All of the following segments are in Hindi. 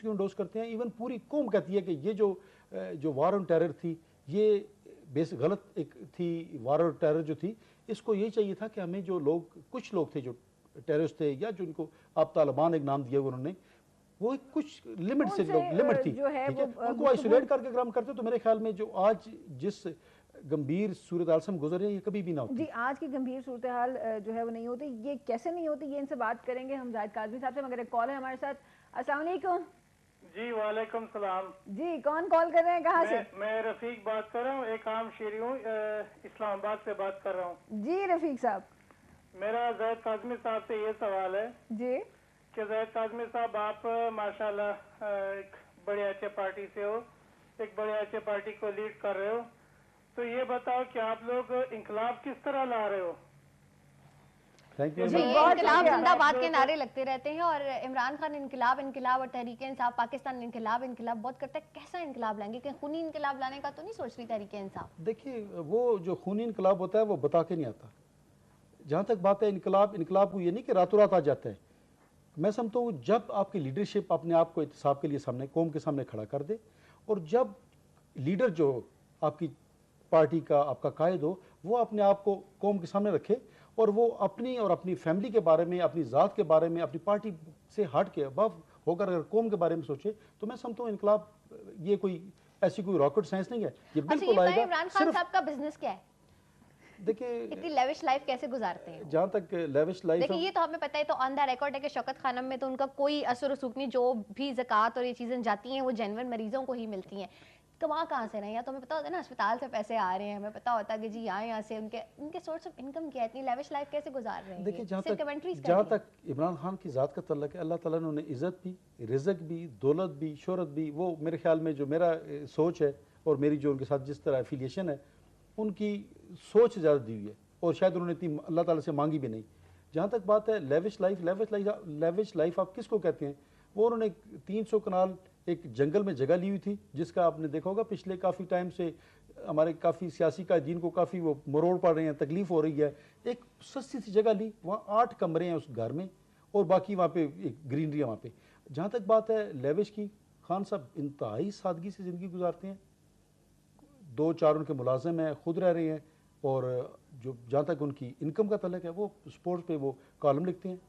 को इंडोर्स करते हैं। इवन पूरी कौम कहती है कि ये जो वार ऑन टेरर थी, ये बेस गलत एक थी। वार ऑन टेरर जो थी, इसको ये चाहिए था कि हमें जो लोग, कुछ लोग थे जो टेररिस्ट थे, या जिनको आप तालिबान एक नाम दिया उन्होंने, वो कुछ लिमिट से लोग, लिमिट थी, ठीक है, उनको आइसोलेट करके काम करते। तो मेरे ख्याल में जो आज जिस गंभीर सूरत हाल से हम गुजर रहे हैं, ये कभी भी ना होती। जी, आज की गंभीर सूरत हाल जो है वो नहीं होती। ये कैसे नहीं होती, ये इनसे बात करेंगे हम जाहिद काज़मी साहब से, मगर एक कॉल है हमारे साथ। अस्सलाम वालेकुम। जी वालेकुम सलाम। जी, कौन कॉल कर रहे हैं, कहाँ से? मैं रफीक बात कर रहा हूँ, एक आम शहरी हूँ, इस्लामाबाद से बात कर रहा हूँ। जी रफीक साहब, मेरा जाहिद काज़मी साहब से ये सवाल है जी कि जाहिद काज़मी साहब, आप माशाल्लाह एक बड़े अच्छे पार्टी से हो, एक बड़े अच्छे पार्टी को लीड कर रहे हो, तो ये बताओ कि आप लोग इंकलाब किस तरह ला रहे हो? Thank you. जी, इनकलाब जिंदाबाद के नारे लगते रहते हैं और इमरान खान इनकलाब इनकलाब और तहरीक इंसाफ पाकिस्तान इनकलाब इनकलाब बहुत करता है। कैसा इनकलाब लाएंगे? कि खूनी इनकलाब लाने का तो नहीं सोच रही तहरीक इंसाफ? देखिए, वो जो खूनी इनकलाब होता है वो बता के नहीं आता। जहाँ तक बात है इनकलाब, इनकलाब को ये नहीं कि रातों रात आ जाता है। मैं समझता हूँ जब आपकी लीडरशिप अपने आप को इत्तेसाब के लिए सामने, कौम के सामने खड़ा कर दे, और जब लीडर जो आपकी पार्टी का, आपका कायद हो, वो अपने आप को कौम के सामने रखे, और वो अपनी और अपनी फैमिली के बारे में, अपनी ज़ात के बारे में, अपनी पार्टी से हट के अबव होकर अगर कौम के बारे में सोचे, तो मैं समझता हूँ इनकलाब ये कोई ऐसी कोई रॉकेट साइंस नहीं है, ये बिल्कुल आएगा। इमरान खान साहब का बिजनेस क्या है? देखिए, इतनी लेविश लाइफ कैसे गुजारते हैं? जहाँ तक लेविश लाइफ, देखिए ये तो हमें पता है, तो ऑन द रिकॉर्ड है कि शौकत खानम में तो उनका कोई असर रसूख नहीं, जो भी ज़कात और ये चीज़ें जाती हैं वो जेन्युइन मरीजों को ही मिलती हैं। कमा कहाँ से नहीं? या तो हमें पता होता है ना, अस्पताल से पैसे आ रहे हैं, हमें पता होता है कि जी यहाँ से उनके सोर्स ऑफ इनकम क्या है, इतनी लेविश लाइफ कैसे गुजार रहे हैं? देखिए, जहाँ तक इमरान खान की ज़ात का तल्लक है, अल्लाह ताला ने उन्हें इज़्ज़त भी, रिज़्क भी, दौलत भी, शोहरत भी, वो मेरे ख्याल में जो मेरा सोच है और मेरी जो उनके साथ जिस तरह एफिलिएशन है, उनकी सोच ज़्यादा दी हुई है, और शायद उन्होंने इतनी अल्लाह ताला से मांगी भी नहीं। जहाँ तक बात है लेविश लाइफ, लेविश लाइफ आप किसको कहते हैं? वो उन्होंने 300 कनाल एक जंगल में जगह ली हुई थी, जिसका आपने देखा होगा पिछले काफ़ी टाइम से हमारे काफ़ी सियासी कायदीन को काफ़ी वो मरोड़ पड़ रहे हैं, तकलीफ हो रही है। एक सस्ती सी जगह ली, वहाँ 8 कमरे हैं उस घर में, और बाकी वहाँ पे एक ग्रीनरी है वहाँ पे। जहाँ तक बात है लेविश की, खान साहब इंतहाई सादगी से ज़िंदगी गुजारते हैं, 2-4 उनके मुलाजिम हैं, खुद रह रहे हैं, और जो जहाँ तक उनकी इनकम का तल्लक है, वो स्पोर्ट्स पे वो कॉलम लिखते हैं,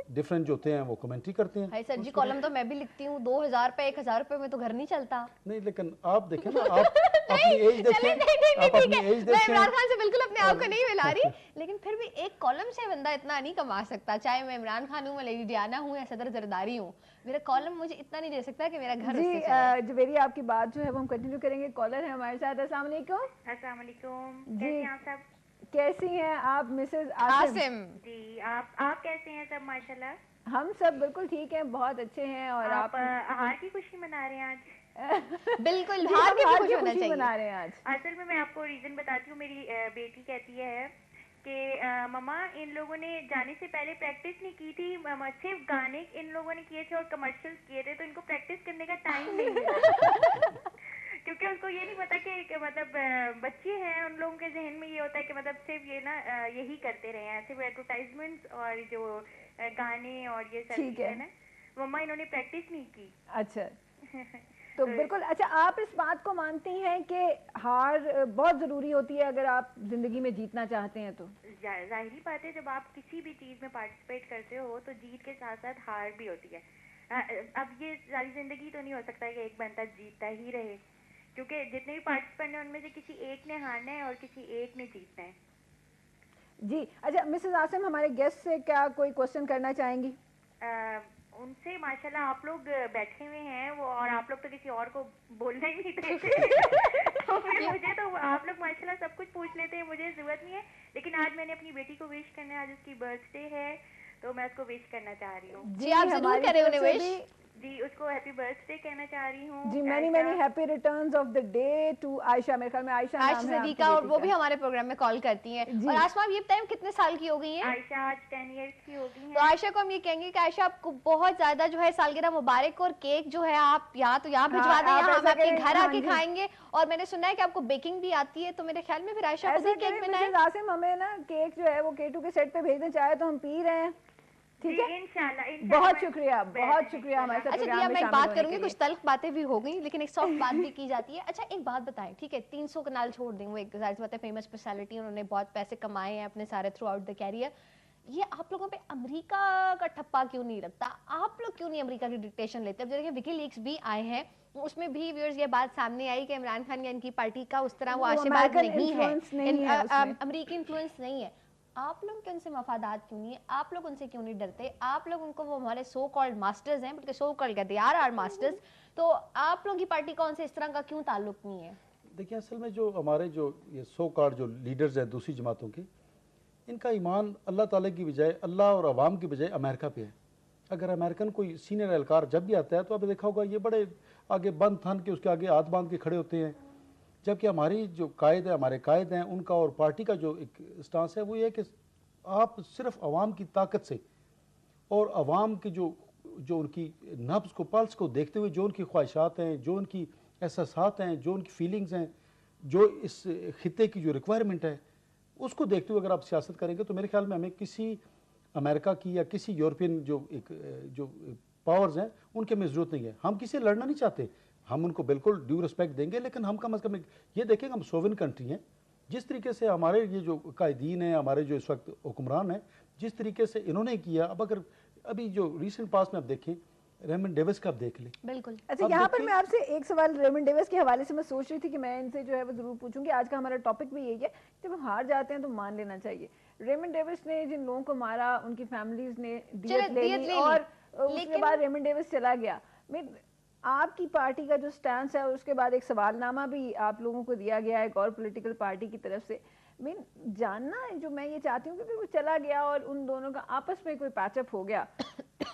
डिफरेंट जो होते हैं वो कमेंट्री करते हैं। हाय सर जी, कॉलम तो मैं भी लिखती हूँ। 2000 रुपए 1000 रुपए में तो घर नहीं चलता। नहीं, लेकिन आप देखें ना, आप अपनी एज देखें, आप अपनी एज देखें। मैं इमरान खान से बिल्कुल अपने आप को नहीं मिला रही, लेकिन फिर भी एक कॉलम से बंदा इतना नहीं कमा सकता। चाहे मैं इमरान खान हूँ, मैं लेडी डियाना हूँ या सदर जरदारी हूँ, मेरा कॉलम मुझे इतना नहीं दे सकता कि मेरा घर जी। जवेरी, आपकी बात जो है वो हम कंटिन्यू करेंगे। कॉलर है हमारे साथ। अस्सलाम वालेकुम। अस्सलाम वालेकुम। कैसे हैं आप सब? कैसी हैं आप मिसेस आसिम? जी, आप कैसे हैं सब? माशाल्लाह हम सब बिल्कुल ठीक हैं, बहुत अच्छे हैं। और आप हार की खुशी मना रहे हैं आज? बिल्कुल, हार की खुशी मना रहे हैं आज। असल में मैं आपको रीजन बताती हूँ। मेरी बेटी कहती है कि मम्मा, इन लोगों ने जाने से पहले प्रैक्टिस नहीं की थी, सिर्फ गाने इन लोगों ने किए थे और कमर्शियल्स किए थे, तो इनको प्रैक्टिस करने का टाइम नहीं मिला। क्योंकि उसको ये नहीं पता कि मतलब बच्चे हैं, उन लोगों के जहन में ये होता है कि मतलब सिर्फ ये ना यही करते रहे हैं, सिर्फ एडवर्टाइजमेंट्स और जो गाने और ये सब चीजें ना। मम्मा, इन्होंने प्रैक्टिस नहीं की। अच्छा तो बिल्कुल। अच्छा, आप इस बात को मानती हैं कि हार बहुत ज़रूरी होती है अगर आप ज़िंदगी में जीतना चाहते हैं? तो जाहिर बात है, जब आप किसी भी चीज़ में पार्टिसिपेट करते हो तो जीत के साथ साथ हार भी होती है। अब ये सारी ज़िंदगी तो नहीं हो सकता है कि एक बंदा जीतता ही रहे, क्योंकि जितने भी पार्टिसिपेंट हैं उनमें से किसी एक ने हारना है और किसी एक ने जीतना है। जी। अच्छा मिसेस आसिम, हमारे गेस्ट से क्या कोई क्वेश्चन करना चाहेंगी? उनसे माशाल्लाह आप लोग बैठे हुए हैं वो, और आप लोग तो किसी और को बोलना ही नहीं देते। तो फिर मुझे तो आप लोग माशाल्लाह सब कुछ पूछ लेते हैं, मुझे जरूरत नहीं है। लेकिन आज मैंने अपनी बेटी को विश करना है, आज उसकी बर्थडे है, तो मैं उसको विश करना चाह रही हूँ। जी, आप जरूर करें उन्हें विश। जी, उसको हैप्पी बर्थडे कहना चाह रही हूँ। जी, many happy returns of the day to Ayesha. मेरे ख्याल में आयशा सदीका, और वो भी हमारे प्रोग्राम में कॉल करती हैं। और आसमा, ये बताएं कितने साल की हो गई हैं? आयशा आज 10 इयर्स की हो गई है। तो आयशा को हम ये कहेंगे कि आयशा, आपको बहुत ज्यादा जो है सालगिरह मुबारक, और केक जो है आप या तो यहाँ भिजवा दें, हम आपके घर आके खाएंगे। और मैंने सुना है कि आपको बेकिंग भी आती है, तो मेरे ख्याल में फिर आयशा को भी केक बनाएं। आसिम, हमें ना केक जो है वो K2 के सेट पे भेज दें, चाहे तो हम पी रहे हैं। ठीक है, इंशाल्लाह बहुत शुक्रिया हमारे साथ अच्छा प्रोग्राम दिया, में मैं एक शामिल बात होने करूंगी, के कुछ लिए। तल्ख बातें भी हो गई लेकिन एक सॉफ्ट बात भी की जाती है। अच्छा एक बात बताएं, ठीक है 300 कनाल छोड़ दें, वो एक जाहिर सी बात है फेमस पर्सनालिटी, उन्होंने बहुत पैसे कमाए हैं अपने सारे थ्रू आउट द कैरियर, ये आप लोगों पे अमेरिका का ठप्पा क्यों नहीं लगता? आप लोग क्यों नहीं अमेरिका की डिक्टेशन लेते? अब जैसे विकीलीक्स भी आए हैं, उसमें भी व्यूअर्स ये बात सामने आई कि इमरान खान या इनकी पार्टी का उस तरह वो आशीर्वाद अमेरिकन नहीं है, influence नहीं है उसमें। अमेरिकी इन्फ्लुएंस नहीं है। आप लोग के उनसे मफादात क्यों नहीं है? आप लोग उनसे क्यों नहीं डरते? आप लोग उनको, वो हमारे सो कॉल्ड मास्टर्स हैं, बल्कि सो कॉल्ड कहते हैं आर मास्टर्स, तो आप लोगों की पार्टी का उनसे इस तरह का क्यों ताल्लुक नहीं है? देखिए असल में जो हमारे जो ये सो कार्ड जो लीडर्स हैं दूसरी जमातों के, इनका ईमान अल्लाह ताला की बजाय, अल्लाह और अवाम की बजाय अमेरिका पे है। अगर अमेरिकन कोई सीनियर एहलकार जब भी आता है तो आपने देखा होगा ये बड़े आगे बंद थान के उसके आगे हाथ बांध के खड़े होते हैं, जबकि हमारी जो कायद है, हमारे कायद हैं, उनका और पार्टी का जो एक स्टांस है वो ये है कि आप सिर्फ अवाम की ताकत से और अवाम की जो जो उनकी नब्ज़ को, पल्स को देखते हुए जो उनकी ख्वाहिशात हैं, जो उनकी एहसासात हैं, जो उनकी फीलिंग्स हैं, जो इस खित्ते की जो रिक्वायरमेंट है, उसको देखते हुए अगर आप सियासत करेंगे तो मेरे ख्याल में हमें किसी अमेरिका की या किसी यूरोपियन जो पावर्स हैं उनके में ज़रूरत नहीं है। हम किसी से लड़ना नहीं चाहते, हम उनको बिल्कुल ड्यू रिस्पेक्ट देंगे, लेकिन हम कम अज़ कम ये देखेंगे हम सोवरेन कंट्री हैं। जिस तरीके से हमारे ये जो कायदीन हैं, हमारे जो इस वक्त हुक्मरान हैं, जिस तरीके से इन्होंने किया, अब अगर अभी जो रिसेंट पास में आप देखें, रेमंड डेविस का आप देख लें। बिल्कुल। अच्छा अब यहाँ पर देखिए- मैं आपसे एक सवाल रेमंड डेविस के हवाले से मैं सोच रही थी कि मैं इनसे जो है वो जरूर पूछूंगी। आज का हमारा टॉपिक भी यही है, जब हम हार जाते हैं तो मान लेना चाहिए। रेमंड डेविस ने जिन लोगों को मारा, उनकी फैमिलीज ने दियत ले ली और उसके बाद रेमंड डेविस चला गया। मैं आपकी पार्टी का जो स्टैंड है और उसके बाद एक सवालनामा भी आप लोगों को दिया गया है एक और पॉलिटिकल पार्टी की तरफ से, मैं जानना जो मैं ये चाहती हूँ क्योंकि वो चला गया और उन दोनों का आपस में कोई पैचअप हो गया,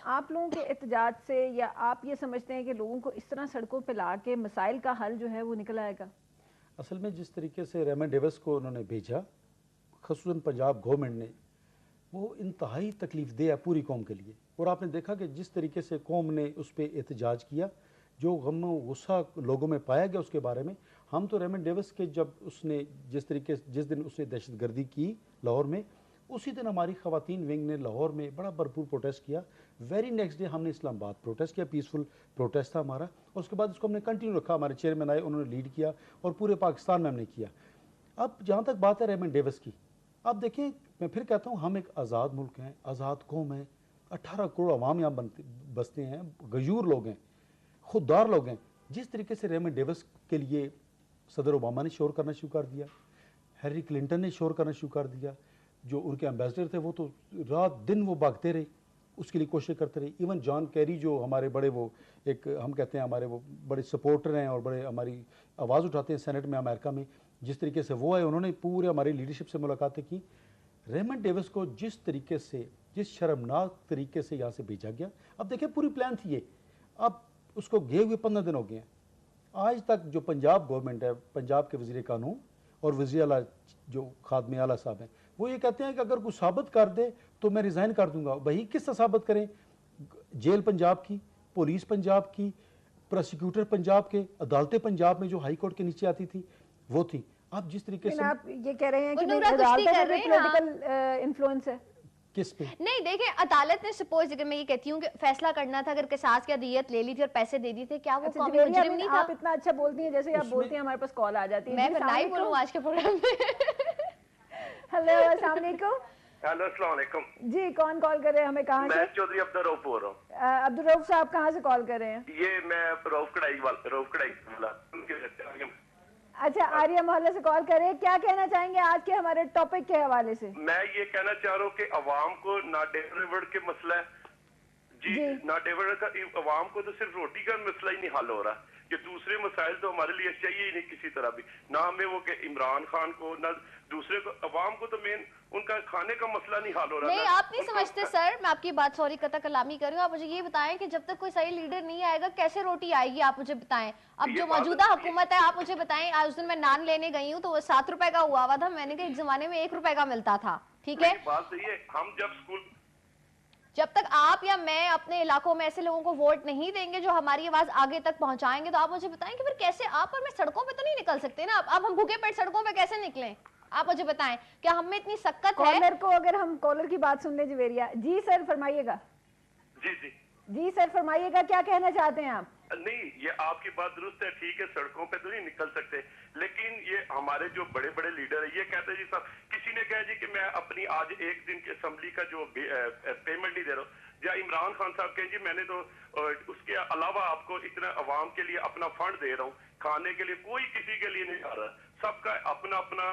आप लोगों के एहतजाज से, या आप ये समझते हैं कि लोगों को इस तरह सड़कों पे ला के मसाइल का हल जो है वो निकल आएगा? असल में जिस तरीके से रेमंड डेविस को उन्होंने भेजा, ख़ुसूसन पंजाब गवर्नमेंट ने, वो इंतहाई तकलीफ दे है पूरी कौम के लिए। और आपने देखा कि जिस तरीके से कौम ने उस पर एहतजाज किया, जो गम व गुस्सा लोगों में पाया गया उसके बारे में, हम तो रेमंड डेविस के जब उसने जिस दिन उसने दहशतगर्दी की लाहौर में, उसी दिन हमारी ख़वातीन विंग ने लाहौर में बड़ा भरपूर प्रोटेस्ट किया। वेरी नेक्स्ट डे हमने इस्लामाबाद प्रोटेस्ट किया, पीसफुल प्रोटेस्ट था हमारा, और उसके बाद इसको हमने कंटिन्यू रखा। हमारे चेयरमैन आए, उन्होंने लीड किया और पूरे पाकिस्तान में हमने किया। अब जहाँ तक बात है रेमंड डेविस की, अब देखें, मैं फिर कहता हूँ, हम एक आज़ाद मुल्क हैं, आज़ाद कौम है, 18 करोड़ अवाम यहाँ बसते हैं, गयूर लोग हैं, खुददार लोग हैं। जिस तरीके से रेमंड डेविस के लिए सदर ओबामा ने शोर करना शुरू कर दिया, हैरी क्लिंटन ने शोर करना शुरू कर दिया, जो उनके एम्बेसडर थे वो तो रात दिन वो भागते रहे, उसके लिए कोशिश करते रहे। इवन जॉन कैरी जो हमारे बड़े वो एक हम कहते हैं हमारे वो बड़े सपोर्टर हैं और बड़े हमारी आवाज़ उठाते हैं सेनेट में अमेरिका में, जिस तरीके से वो आए, उन्होंने पूरे हमारी लीडरशिप से मुलाकातें की। रेमंड डेविस को जिस तरीके से, जिस शर्मनाक तरीके से यहाँ से भेजा गया, अब देखिए पूरी प्लान थी ये, अब उसको गए हुए 15 दिन हो गए हैं। आज तक जो पंजाब गवर्नमेंट है, पंजाब के वज़ीर कानून और वज़ीर आला जो खादमे आला साहब हैं, वो ये कहते हैं कि अगर कुछ साबित कर दे तो मैं रिज़ाइन कर दूंगा। भाई किस तरह साबित करें? जेल पंजाब की, पुलिस पंजाब की, प्रोसिक्यूटर पंजाब के, अदालतें पंजाब में जो हाई कोर्ट के नीचे आती थी वो थी। आप जिस तरीके से आप ये कह रहे हैं कि नूरा कुश्ती कर रहे हैं, पॉलिटिकल इन्फ्लुएंस है किस पे? नहीं देखें, अदालत ने सपोज, अगर मैं ये कहती हूँ कि फैसला करना था, अगर किसास या दियत ले ली थी और पैसे दे दिए थे, क्या वो अच्छा, कौमी जवेरिया, मुजरिम नहीं था? आप इतना अच्छा बोलती हैं, जैसे आप बोलती हैं हमारे पास कॉल आ जाती है। मैं बनाई बोलूँ आज के प्रोग्राम में। हेलो, अस्सलाम वालेकुम। हेलो, अस्सलाम वालेकुम जी, कौन कॉल कर रहे हैं, हमें कहाँ से? मैं चौधरी अब्दुल रऊफ बोल रहा हूँ। अब्दुल रऊफ साहब कहाँ से कॉल कर रहे हैं? ये मैं रऊफ कढ़ाई वाला उनके अच्छा, आर्या मोहल्ले से कॉल कर रहे हैं। क्या कहना चाहेंगे आज के हमारे टॉपिक के हवाले से? मैं ये कहना चाह रहा हूँ कि अवाम को ना डेवलपमेंट के मसला है जी, ना डेवलपमेंट का, अवाम को तो सिर्फ रोटी का मसला ही नहीं हल हो रहा, कि दूसरे मसाइल तो हमारे लिए चाहिए ही नहीं किसी तरह भी, ना हमें वो कि इमरान खान को, ना दूसरे को, अवाम को तो मेन उनका खाने का मसला नहीं हल हो रहा। नहीं, आप नहीं समझते सर, मैं आपकी बात, सॉरी कता कलामी कर रही हूँ, आप मुझे ये बताएं कि जब तक कोई सही लीडर नहीं आएगा कैसे रोटी आएगी? आप मुझे बताएं। अब जो मौजूदा हुकूमत है, आप मुझे बताएं, आज उस दिन मैं नान लेने गई हूँ तो वो 7 रुपए का हुआ था, मैंने कहा एक जमाने में 1 रुपए का मिलता था, ठीक है? बात सही है। हम जब तक आप या मैं अपने इलाकों में ऐसे लोगों को वोट नहीं देंगे जो हमारी आवाज आगे तक पहुंचाएंगे, तो आप मुझे बताएं कि फिर कैसे आप और मैं सड़कों पे तो नहीं निकल सकते ना। अब हम भूखे पेट सड़कों पे कैसे निकलें? आप मुझे बताएं, क्या हम में इतनी सक्कत है? कॉलर को, अगर हम कॉलर की बात सुन ले जवेरिया जी, सर फरमाइएगा। जी जी जी सर फरमाइएगा, क्या कहना चाहते हैं आप? नहीं, ये आपकी बात दुरुस्त है, ठीक है, सड़कों पे तो नहीं निकल सकते, लेकिन ये हमारे जो बड़े बड़े लीडर है ये कहते हैं जी साहब, किसी ने कहा जी कि मैं अपनी आज एक दिन की असेंबली का जो पेमेंट नहीं दे रहा हूँ, या इमरान खान साहब कहें जी मैंने तो उसके अलावा आपको इतना अवाम के लिए अपना फंड दे रहा हूँ खाने के लिए, कोई किसी के लिए नहीं आ रहा, सबका अपना अपना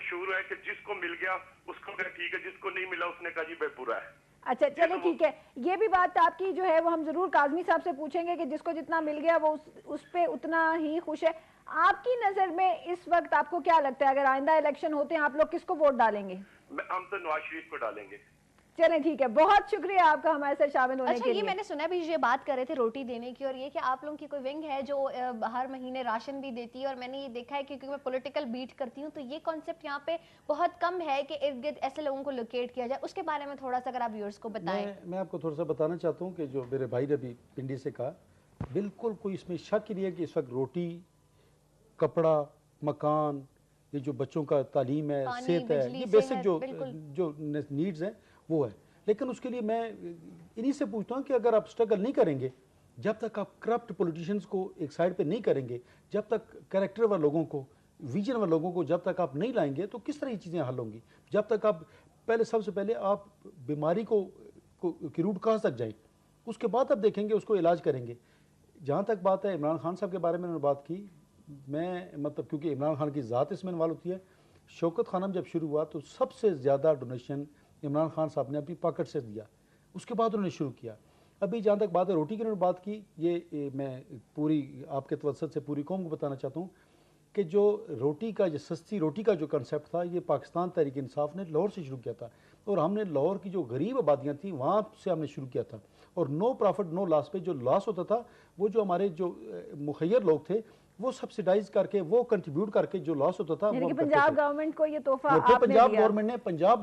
शूर है कि जिसको मिल गया उसको कहा ठीक है, जिसको नहीं मिला उसने कहा जी भाई बुरा है। अच्छा चलिए ठीक है, ये भी बात आपकी जो है वो हम जरूर काजमी साहब से पूछेंगे कि जिसको जितना मिल गया वो उस पे उतना ही खुश है। आपकी नजर में इस वक्त आपको क्या लगता है, अगर आइंदा इलेक्शन होते हैं आप लोग किसको वोट डालेंगे? हम तो नवाज शरीफ को डालेंगे। चलें ठीक है, बहुत शुक्रिया आपका हमारे साथ शामिल होने के लिए। मैंने सुना भी ये बात कर रहे थे रोटी देने की, और ये कि आप लोगों की कोई विंग है जो हर महीने राशन भी देती है, और मैंने ये देखा है क्योंकि मैं पॉलिटिकल बीट करती हूँ तो ये कॉन्सेप्ट यहाँ पे बहुत कम है कि इर्द गिर्द ऐसे लोगों को लोकेट किया जाए, उसके बारे में थोड़ा सा अगर आप व्यूअर्स को बताएं। मैं आपको थोड़ा सा बताना चाहता हूँ कि जो मेरे भाई ने अभी पिंडी से कहा, बिल्कुल कोई इसमें शक ही नहीं है कि इस वक्त रोटी, कपड़ा, मकान, ये जो बच्चों का तालीम है, सेहत है, ये बेसिक जो नीड्स हैं वो है। लेकिन उसके लिए मैं इन्हीं से पूछता हूँ कि अगर आप स्ट्रगल नहीं करेंगे, जब तक आप करप्ट पॉलिटिशियंस को एक साइड पे नहीं करेंगे, जब तक कैरेक्टर वाले लोगों को, विजन वाले लोगों को जब तक आप नहीं लाएंगे तो किस तरह ये चीज़ें हल होंगी? जब तक आप सबसे पहले आप बीमारी की रूट कहाँ तक जाएं, उसके बाद आप देखेंगे, उसको इलाज करेंगे। जहाँ तक बात है इमरान खान साहब के बारे में उन्होंने बात की, मैं मतलब क्योंकि इमरान खान की ज़ात इसमें इन्वॉल्व होती है, शौकत खानम जब शुरू हुआ तो सबसे ज़्यादा डोनेशन इमरान खान साहब ने अपनी पॉकेट से दिया, उसके बाद उन्होंने शुरू किया। अभी जहाँ तक बात है रोटी की उन्होंने बात की, ये मैं पूरी आपके तवज्जुह से पूरी कौम को बताना चाहता हूँ कि जो रोटी का, जो सस्ती रोटी का जो कंसेप्ट था, ये पाकिस्तान तहरीक इंसाफ ने लाहौर से शुरू किया था, और हमने लाहौर की जो गरीब आबादियाँ थी वहाँ से हमने शुरू किया था, और नो प्रॉफिट नो लॉस पे जो लॉस होता था वो जो हमारे जो मुखैर लोग थे वो सब्सिडाइज करके, वो कंट्रीब्यूट करके जो लॉस होता था वो पंजाब गवर्नमेंट को ये तोहफा पंजाब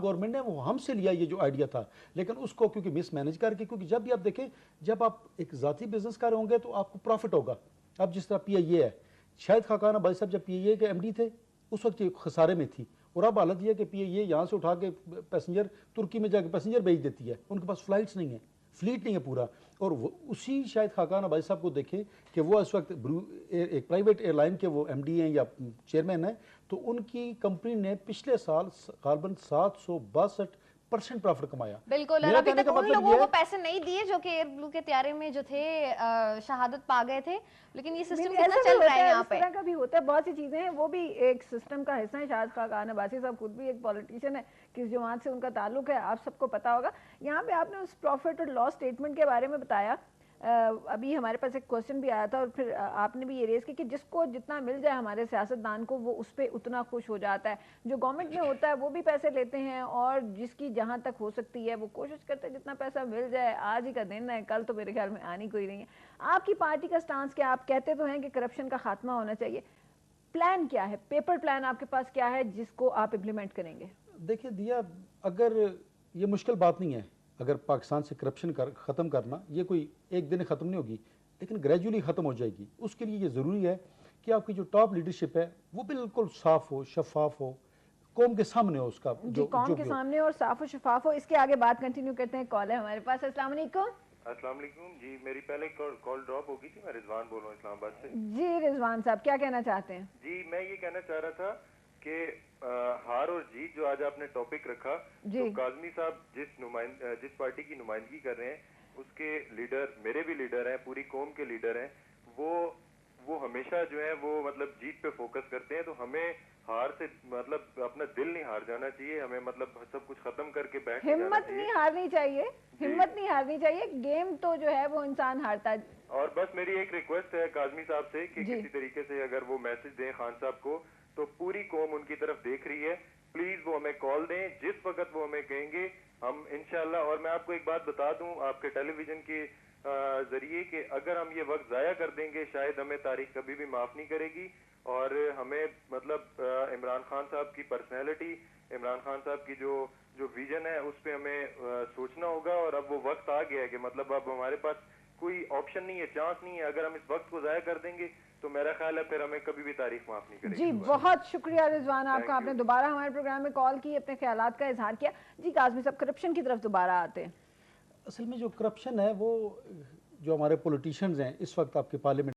गवर्नमेंट ने वो हमसे लिया, ये जो आइडिया था, लेकिन उसको क्योंकि मिसमैनेज करके, क्योंकि जब भी आप देखें, जब आप एक जाती बिजनेस कर होंगे तो आपको प्रॉफिट होगा। अब जिस तरह PIA है, शायद खाकान अब्बासी साहब जब PIA के MD थे उस वक्त ये खसारे में थी, और अब हालत यह है कि PIA यहाँ से उठा के पैसेंजर तुर्की में जाके पैसेंजर भेज देती है, उनके पास फ्लाइट्स नहीं है, फ्लीट नहीं है पूरा। और वो उसी शायद खाकान अब्बासी साहब को देखें कि वो इस वक्त एक प्राइवेट एयरलाइन के वो MD हैं या चेयरमैन हैं, तो उनकी कंपनी ने पिछले साल गालबन 762% प्रॉफिट कमाया। बिल्कुल, और अभी तक उन लोगों को पैसे नहीं दिए जो कि एयर ब्लू के त्यारे में जो थे शहादत पा गए थे, लेकिन ये सिस्टम कितना चल रहा है यहाँ पे? इस तरह का भी होता है, बहुत सी चीजें हैं, वो भी एक सिस्टम का हिस्सा है। शायद खाकान अब्बासी साहब खुद भी एक पॉलिटिशियन है, किस जमात से उनका ताल्लुक है आप सबको पता होगा। यहाँ पे आपने उस प्रॉफिट और लॉस स्टेटमेंट के बारे में बताया, अभी हमारे पास एक क्वेश्चन भी आया था और फिर आपने भी ये रेज की कि जिसको जितना मिल जाए हमारे सियासतदान को वो उस पर उतना खुश हो जाता है। जो गवर्नमेंट में होता है वो भी पैसे लेते हैं, और जिसकी जहाँ तक हो सकती है वो कोशिश करते हैं जितना पैसा मिल जाए, आज ही का दिन है, कल तो मेरे ख्याल में आनी कोई नहीं है। आपकी पार्टी का स्टांस क्या? आप कहते तो हैं कि करप्शन का खात्मा होना चाहिए, प्लान क्या है, पेपर प्लान आपके पास क्या है जिसको आप इम्प्लीमेंट करेंगे? देखिए दिया, अगर ये मुश्किल बात नहीं है, अगर पाकिस्तान से करप्शन ख़त्म करना, ये कोई एक दिन ख़त्म नहीं होगी, लेकिन ग्रेजुअली ख़त्म हो जाएगी। उसके लिए ये ज़रूरी है कि आपकी जो टॉप लीडरशिप है वो बिल्कुल साफ़ हो, शफाफ हो, कौम के सामने हो, उसका जो कौम के सामने और साफ़ और शफाफ हो। इसके आगे बात कंटिन्यू करते हैं, कॉल है हमारे पास। अस्सलाम वालेकुम। अस्सलाम वालेकुम जी, मेरी पहले कॉल ड्रॉप हो गई थी, मैं रिजवान बोल रहा हूँ इस्लामाबाद से। जी रिजवान साहब, क्या कहना चाहते हैं? जी मैं ये कहना चाह रहा था कि हार और जीत जो आज आपने टॉपिक रखा, तो काजमी साहब जिस पार्टी की नुमाइंदगी कर रहे हैं उसके लीडर, मेरे भी लीडर हैं, पूरी कौम के लीडर हैं, वो हमेशा जो है वो मतलब जीत पे फोकस करते हैं। तो हमें हार से मतलब अपना दिल नहीं हार जाना चाहिए, हमें मतलब सब कुछ खत्म करके बैठ हिम्मत नहीं हारनी चाहिए, हिम्मत नहीं हारनी चाहिए। गेम तो जो है वो इंसान हारता है। और बस मेरी एक रिक्वेस्ट है काजमी साहब से कि किसी तरीके से अगर वो मैसेज दें खान साहब को, तो पूरी कौम उनकी तरफ देख रही है, प्लीज वो हमें कॉल दें, जिस वक्त वो हमें कहेंगे हम इंशाल्लाह। और मैं आपको एक बात बता दूं आपके टेलीविजन के जरिए कि अगर हम ये वक्त जाया कर देंगे शायद हमें तारीख कभी भी माफ नहीं करेगी। और हमें मतलब इमरान खान साहब की पर्सनैलिटी, इमरान खान साहब की जो विजन है उस पर हमें सोचना होगा। और अब वो वक्त आ गया है कि मतलब अब हमारे पास कोई ऑप्शन नहीं है, चांस नहीं है। अगर हम इस वक्त को जाया कर देंगे तो मेरा ख्याल है फिर हमें कभी भी तारीख माफ नहीं करेगी। जी बहुत शुक्रिया रिजवान आपका, आपने दोबारा हमारे प्रोग्राम में कॉल की, अपने ख्यालात का इजहार किया। जी काज़मी साहब, करप्शन की तरफ दोबारा आते हैं। असल में जो करप्शन है वो जो हमारे पॉलिटिशियंस हैं इस वक्त आपके पार्लियामेंट